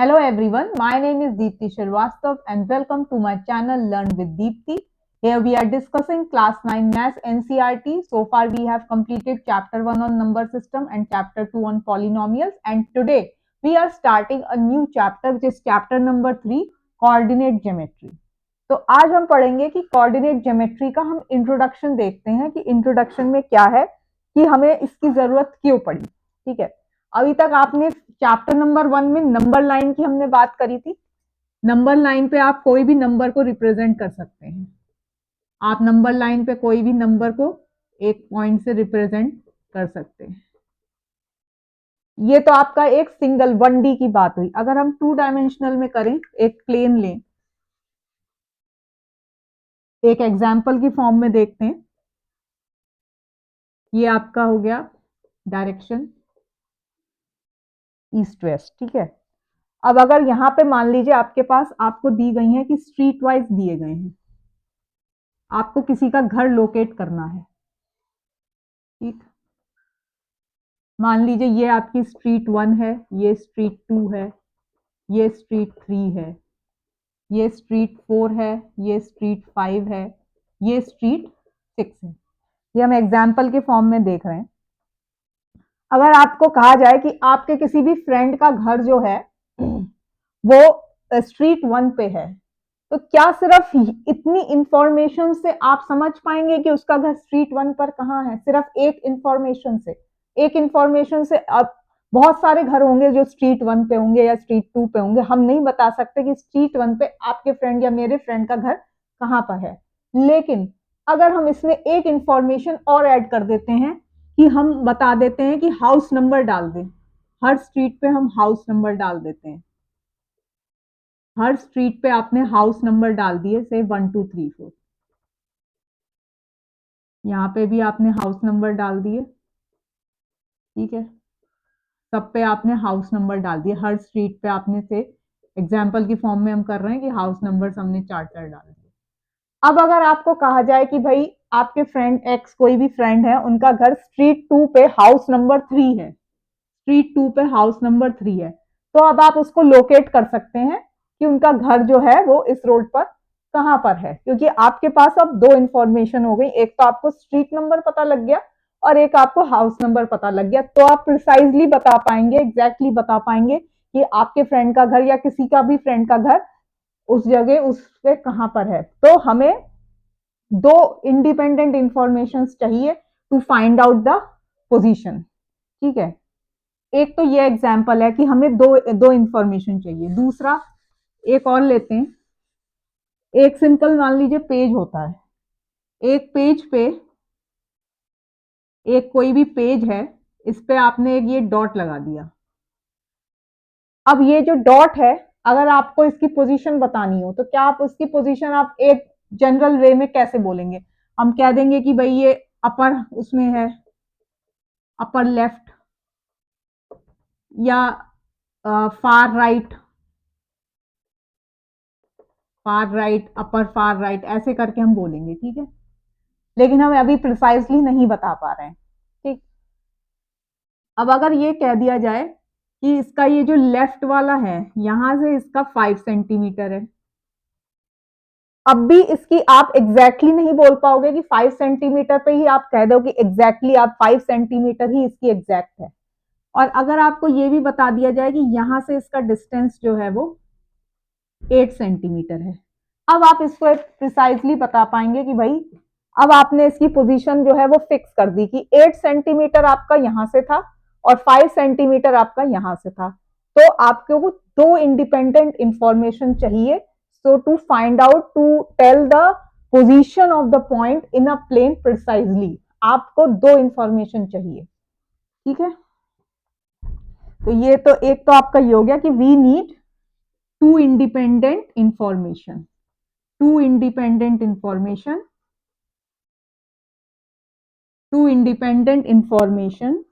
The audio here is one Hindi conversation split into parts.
Hello everyone, my name is Deepti Shrivastava and welcome to my channel Learn with Deepti. Here we are discussing class 9 Maths NCERT. So far we have completed chapter 1 on number system and chapter 2 on polynomials, and today we are starting a new chapter which is chapter number 3 coordinate geometry. तो आज हम पढ़ेंगे कि कोऑर्डिनेट ज्योमेट्री का हम इंट्रोडक्शन देखते हैं कि इंट्रोडक्शन में क्या है, कि हमें इसकी जरूरत क्यों पड़ी। ठीक है, अभी तक आपने चैप्टर नंबर 1 में नंबर लाइन की हमने बात करी थी। नंबर लाइन पे आप कोई भी नंबर को रिप्रेजेंट कर सकते हैं। आप नंबर लाइन पे कोई भी नंबर को एक पॉइंट से रिप्रेजेंट कर सकते हैं। ये तो आपका एक सिंगल 1D की बात हुई। अगर हम 2 डायमेंशनल में करें, एक प्लेन लें, एक एग्जाम्पल की फॉर्म में देखते हैं। ये आपका हो गया डायरेक्शन ईस्ट वेस्ट। ठीक है, अब अगर यहां पे मान लीजिए आपके पास आपको दी गई है कि स्ट्रीट वाइज दिए गए हैं, आपको किसी का घर लोकेट करना है। ठीक, मान लीजिए ये आपकी स्ट्रीट 1 है, ये स्ट्रीट 2 है, ये स्ट्रीट 3 है, ये स्ट्रीट 4 है, ये स्ट्रीट 5 है, ये स्ट्रीट 6 है। ये हम एग्जाम्पल के फॉर्म में देख रहे हैं। अगर आपको कहा जाए कि आपके किसी भी फ्रेंड का घर जो है वो स्ट्रीट 1 पे है, तो क्या सिर्फ इतनी इंफॉर्मेशन से आप समझ पाएंगे कि उसका घर स्ट्रीट 1 पर कहाँ है? सिर्फ एक इंफॉर्मेशन से, एक इंफॉर्मेशन से अब बहुत सारे घर होंगे जो स्ट्रीट 1 पे होंगे या स्ट्रीट 2 पे होंगे। हम नहीं बता सकते कि स्ट्रीट 1 पे आपके फ्रेंड या मेरे फ्रेंड का घर कहाँ पर है। लेकिन अगर हम इसमें एक इंफॉर्मेशन और ऐड कर देते हैं कि हम बता देते हैं कि हाउस नंबर डाल दें, हर स्ट्रीट पे हम हाउस नंबर डाल देते हैं। हर स्ट्रीट पे आपने हाउस नंबर डाल दिए, से 1 2 3 4। यहाँ पे भी आपने हाउस नंबर डाल दिए। ठीक है, सब पे आपने हाउस नंबर डाल दिए। हर स्ट्रीट पे आपने से एग्जाम्पल की फॉर्म में हम कर रहे हैं कि हाउस नंबर हमने 4 डाल दिए। अब अगर आपको कहा जाए कि भाई आपके फ्रेंड एक्स, कोई भी फ्रेंड है, उनका घर स्ट्रीट 2 पे हाउस नंबर 3 है, स्ट्रीट 2 पे हाउस नंबर 3 है, तो अब आप उसको लोकेट कर सकते हैं कि उनका घर जो है वो इस रोड पर कहां पर है, क्योंकि आपके पास अब 2 इंफॉर्मेशन हो गई। एक तो आपको स्ट्रीट नंबर पता लग गया और एक आपको हाउस नंबर पता लग गया। तो आप प्रिसाइजली बता पाएंगे, एग्जैक्टली बता पाएंगे कि आपके फ्रेंड का घर या किसी का भी फ्रेंड का घर उस जगह उस पे कहां पर है। तो हमें 2 इंडिपेंडेंट इंफॉर्मेशन चाहिए to find out the position. ठीक है, एक तो ये एग्जाम्पल है कि हमें दो इंफॉर्मेशन चाहिए। दूसरा एक और लेते हैं। एक सिंपल मान लीजिए पेज होता है, एक पेज पे, एक कोई भी पेज है, इस पे आपने एक ये डॉट लगा दिया। अब ये जो डॉट है, अगर आपको इसकी पोजीशन बतानी हो तो क्या आप उसकी पोजीशन आप एक जनरल वे में कैसे बोलेंगे? हम कह देंगे कि भाई ये अपर उसमें है, अपर लेफ्ट, या फार राइट, फार राइट, अपर फार राइट, ऐसे करके हम बोलेंगे। ठीक है, लेकिन हम अभी प्रिसाइजली नहीं बता पा रहे हैं। ठीक, अब अगर ये कह दिया जाए कि इसका ये जो लेफ्ट वाला है, यहां से इसका 5 सेंटीमीटर है, अब भी इसकी आप एग्जैक्टली नहीं बोल पाओगे कि 5 सेंटीमीटर पे ही आप कह दो कि एग्जैक्टली आप 5 सेंटीमीटर ही इसकी एग्जैक्ट है। और अगर आपको ये भी बता दिया जाए कि यहां से इसका डिस्टेंस जो है वो 8 सेंटीमीटर है, अब आप इसको प्रिसाइजली बता पाएंगे कि भाई अब आपने इसकी पोजीशन जो है वो फिक्स कर दी कि 8 सेंटीमीटर आपका यहां से था और 5 सेंटीमीटर आपका यहां से था। तो आपको वो 2 इंडिपेंडेंट इंफॉर्मेशन चाहिए। So to find out, to tell the position of the point in a plane precisely, आपको 2 इंफॉर्मेशन चाहिए। ठीक है, तो ये तो एक तो आपका ये हो गया कि we need 2 independent information, 2 independent information, 2 independent information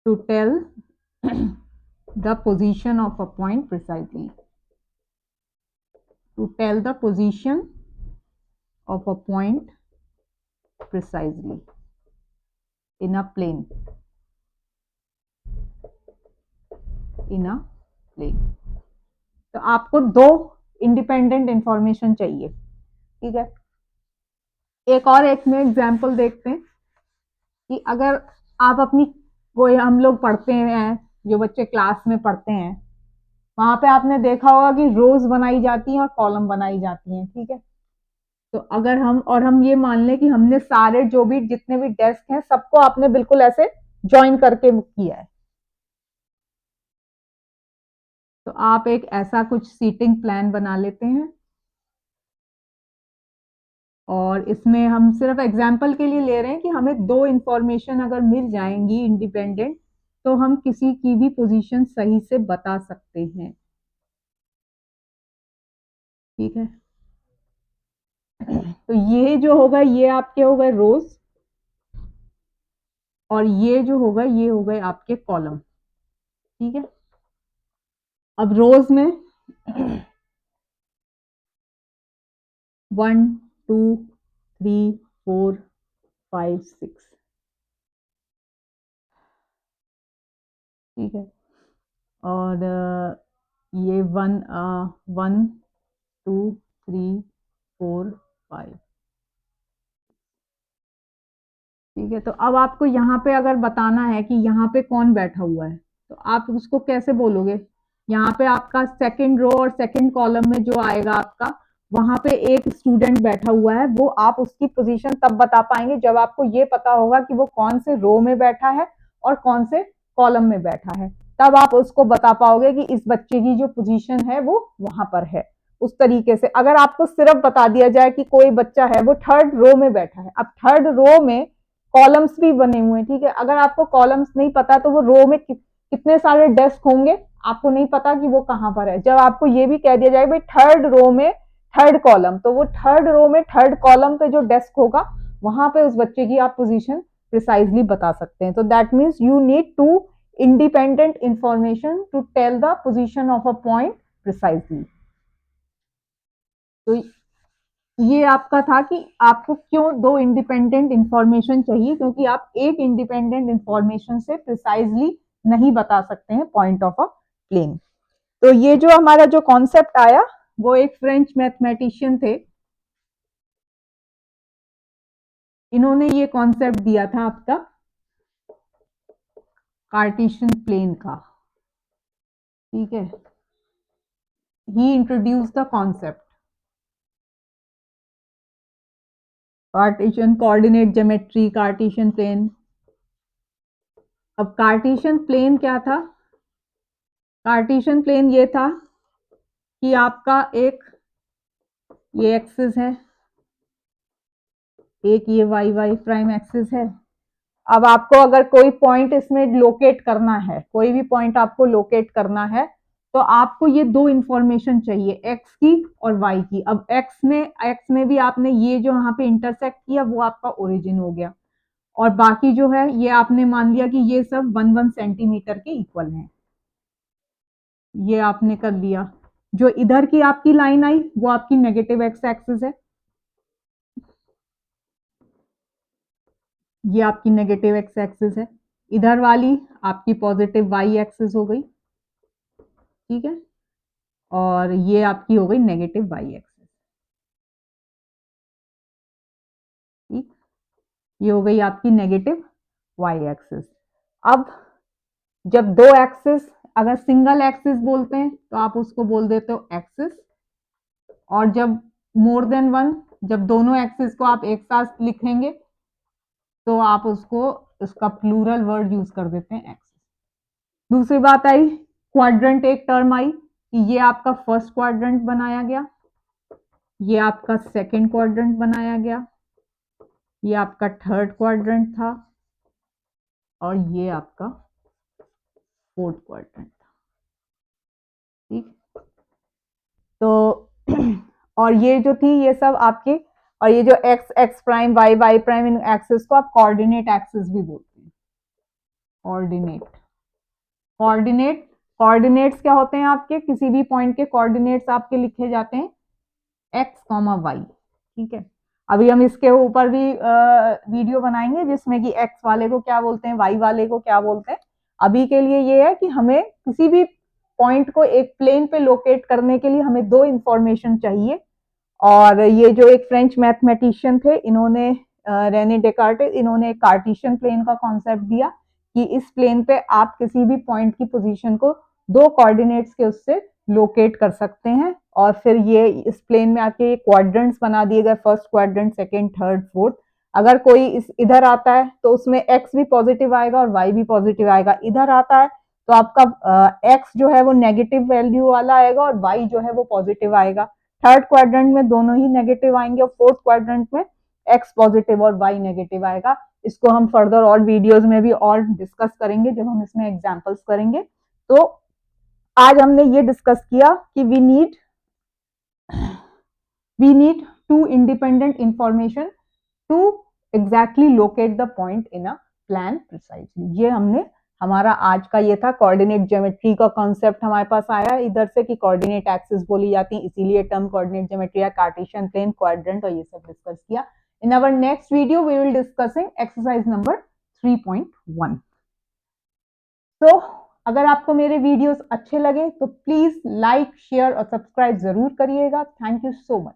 to tell the position of a point precisely, to tell the position of a point precisely in a plane. In a plane. तो आपको दो इंडिपेंडेंट इंफॉर्मेशन चाहिए, ठीक है। एक में एग्जाम्पल देखते हैं कि अगर आप अपनी कोई, हम लोग पढ़ते हैं, जो बच्चे क्लास में पढ़ते हैं, वहां पे आपने देखा होगा कि रोज बनाई जाती हैं और कॉलम बनाई जाती हैं, ठीक है। तो अगर हम ये मान लें कि हमने सारे जो भी जितने भी डेस्क हैं सबको आपने बिल्कुल ऐसे ज्वाइन करके किया है, तो आप एक ऐसा कुछ सीटिंग प्लान बना लेते हैं। और इसमें हम सिर्फ एग्जाम्पल के लिए ले रहे हैं कि हमें दो इंफॉर्मेशन अगर मिल जाएंगी इंडिपेंडेंट, तो हम किसी की भी पोजीशन सही से बता सकते हैं, ठीक है। तो ये जो होगा ये आपके हो गए रोज, और ये जो होगा ये हो गए आपके कॉलम, ठीक है। अब रोज में 1 2 3 4 5 6, ठीक है। और ये 1 2 3 4 5, ठीक है। तो अब आपको यहाँ पे अगर बताना है कि यहाँ पे कौन बैठा हुआ है, तो आप उसको कैसे बोलोगे? यहाँ पे आपका सेकंड रो और सेकंड कॉलम में जो आएगा आपका, वहां पे एक स्टूडेंट बैठा हुआ है, वो आप उसकी पोजीशन तब बता पाएंगे जब आपको ये पता होगा कि वो कौन से रो में बैठा है और कौन से कॉलम में बैठा है। तब आप उसको बता पाओगे कि इस बच्चे की जो पोजीशन है वो वहां पर है। उस तरीके से अगर आपको सिर्फ बता दिया जाए कि कोई बच्चा है वो थर्ड रो में बैठा है, अब थर्ड रो में कॉलम्स भी बने हुए हैं, ठीक है। अगर आपको कॉलम्स नहीं पता तो वो रो में कितने सारे डेस्क होंगे आपको नहीं पता कि वो कहां पर है। जब आपको ये भी कह दिया जाए भाई थर्ड रो में थर्ड कॉलम, तो वो थर्ड रो में थर्ड कॉलम पे जो डेस्क होगा वहां पे उस बच्चे की आप पोजीशन प्रिसाइजली बता सकते हैं। तो that means you need to independent information to tell the position of a point precisely. तो ये आपका था कि आपको क्यों दो इंडिपेंडेंट इंफॉर्मेशन चाहिए, क्योंकि आप एक इंडिपेंडेंट इंफॉर्मेशन से प्रिसाइजली नहीं बता सकते हैं पॉइंट ऑफ अ प्लेन। तो ये जो हमारा जो कॉन्सेप्ट आया वो एक फ्रेंच मैथमेटिशियन थे, इन्होंने ये कॉन्सेप्ट दिया था आपका कार्टेशियन प्लेन का, ठीक है। He introduce the concept Cartesian coordinate geometry, Cartesian plane. अब कार्टेशियन प्लेन क्या था? कार्टेशियन प्लेन ये था कि आपका एक ये एक्सिस है, एक ये वाई वाई प्राइम एक्सिस है। अब आपको अगर कोई पॉइंट इसमें लोकेट करना है, कोई भी पॉइंट आपको लोकेट करना है, तो आपको ये दो इंफॉर्मेशन चाहिए, एक्स की और वाई की। अब एक्स में भी आपने ये जो यहाँ पे इंटरसेक्ट किया वो आपका ओरिजिन हो गया, और बाकी जो है ये आपने मान लिया कि ये सब 1 सेंटीमीटर के इक्वल है, ये आपने कर लिया। जो इधर की आपकी लाइन आई वो आपकी नेगेटिव एक्स एक्सिस है, ये आपकी नेगेटिव एक्स एक्सिस है। इधर वाली आपकी पॉजिटिव वाई एक्सिस हो गई, ठीक है। और ये आपकी हो गई नेगेटिव वाई एक्सिस, ठीक। ये हो गई आपकी नेगेटिव वाई एक्सिस। अब जब दो एक्सिस, अगर सिंगल एक्सिस बोलते हैं तो आप उसको बोल देते हो एक्सिस, और जब मोर देन वन, जब दोनों एक्सिस को आप एक साथ लिखेंगे तो आप उसको, उसका प्लूरल वर्ड यूज कर देते हैं एक्सिस। दूसरी बात आई क्वाड्रेंट, एक टर्म आई कि ये आपका फर्स्ट क्वाड्रेंट बनाया गया, ये आपका सेकंड क्वाड्रेंट बनाया गया, ये आपका थर्ड क्वाड्रेंट था, और ये आपका फोर्थ क्वाड्रेंट था, ठीक। तो और ये जो थी ये सब आपके, और ये जो X X prime Y Y prime, इन एक्सिस को आप कोऑर्डिनेट एक्सिस भी बोलते हैं। कोऑर्डिनेट, कोऑर्डिनेट, कोऑर्डिनेट्स क्या होते हैं आपके, किसी भी पॉइंट के कोऑर्डिनेट्स आपके लिखे जाते हैं एक्स कॉमा वाई, ठीक है। अभी हम इसके ऊपर भी वीडियो बनाएंगे जिसमें कि एक्स वाले को क्या बोलते हैं, वाई वाले को क्या बोलते हैं। अभी के लिए ये है कि हमें किसी भी पॉइंट को एक प्लेन पे लोकेट करने के लिए हमें दो इंफॉर्मेशन चाहिए। और ये जो एक फ्रेंच मैथमेटिशियन थे, इन्होंने रेने डेकार्टेस, इन्होंने कार्टेशियन प्लेन का कॉन्सेप्ट दिया कि इस प्लेन पे आप किसी भी पॉइंट की पोजीशन को दो कोऑर्डिनेट्स के उससे लोकेट कर सकते हैं। और फिर ये इस प्लेन में आके क्वाड्रेंट्स बना दिए गए, first quadrant, second, third, fourth. अगर कोई इधर आता है तो उसमें एक्स भी पॉजिटिव आएगा और वाई भी पॉजिटिव आएगा। इधर आता है तो आपका एक्स जो है वो नेगेटिव वैल्यू वाला आएगा और वाई जो है वो पॉजिटिव आएगा। थर्ड क्वाड्रेंट में दोनों ही नेगेटिव आएंगे और फोर्थ क्वाड्रेंट में एक्स पॉजिटिव और वाई नेगेटिव आएगा। इसको हम फर्दर और वीडियोस में भी और डिस्कस करेंगे जब हम इसमें एग्जांपल्स करेंगे। तो आज हमने ये डिस्कस किया कि we need to independent information to exactly locate the point in a plan precisely. ये हमने हमारा आज का ये था। कोऑर्डिनेट ज्योमेट्री का कॉन्सेप्ट हमारे पास आया इधर से कि कोऑर्डिनेट एक्सिस बोली जाती है, इसीलिए टर्म कोऑर्डिनेट ज्योमेट्री या कार्टेशियन प्लेन, क्वाड्रेंट और ये सब डिस्कस किया। In our next video we will discussing exercise number 3.1। तो अगर आपको मेरे वीडियोस अच्छे लगे तो प्लीज लाइक, शेयर और सब्सक्राइब जरूर करिएगा। Thank you so much.